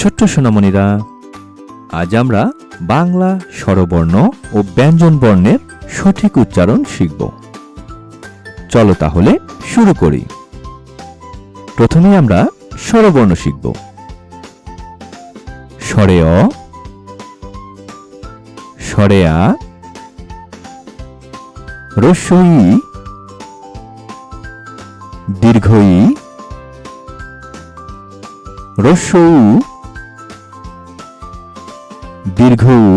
ছোট্ট সোনামণিরা, আজ আমরা বাংলা স্বরবর্ণ ও ব্যঞ্জন বর্ণের সঠিক উচ্চারণ শিখব। চলো তাহলে শুরু করি। প্রথমে আমরা স্বরবর্ণ শিখব। স্বরে অ, স্বরে আ, হ্রস্ব ই, দীর্ঘ ই, হ্রস্ব উ, দীর্ঘ উ,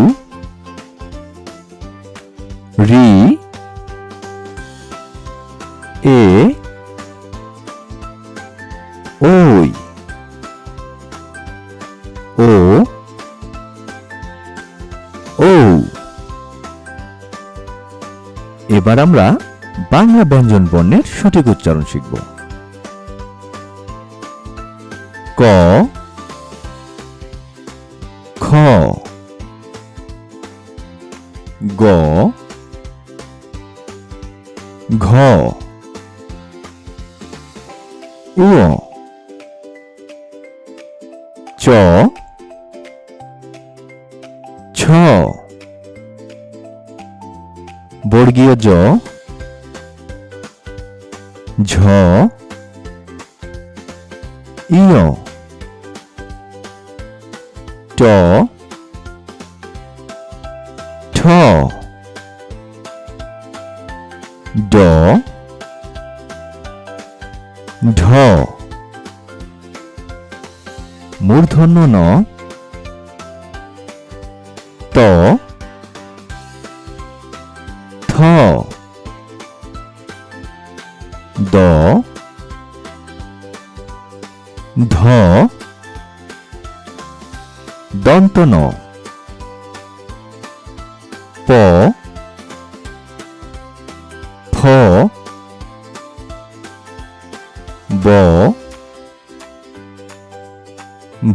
রি, এ, ওই, ও, ও। এবার আমরা বাংলা ব্যঞ্জন বর্ণের সঠিক উচ্চারণ শিখব। ক, খ, গ, ঘ, উ, চ, ছ, বর্গীয় জ, ঝ, ইয়, ট, ঠ, ড, ঢ। মূর্ধন্য ন, ত, থ, দ, ধ, দন্ত ন, প, ফ, ব,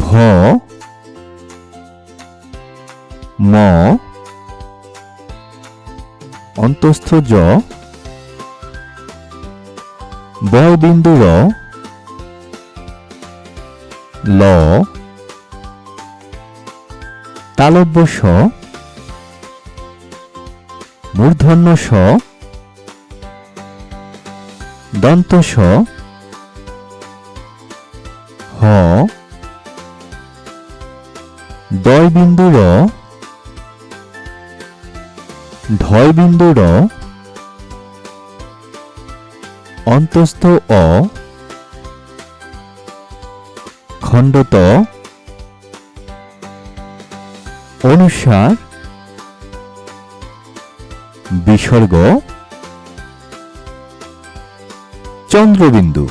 ভ, ম, অন্তস্থ জ, বয়বিন্দু র, ল, তালব্য স, মূর্ধন্য স, দন্ত স, হ, দয়বিন্দু র, ঢয়বিন্দু র, অন্তস্থ অ, খণ্ডত, অনুসার, বিসর্গ, চন্দ্রবিন্দু।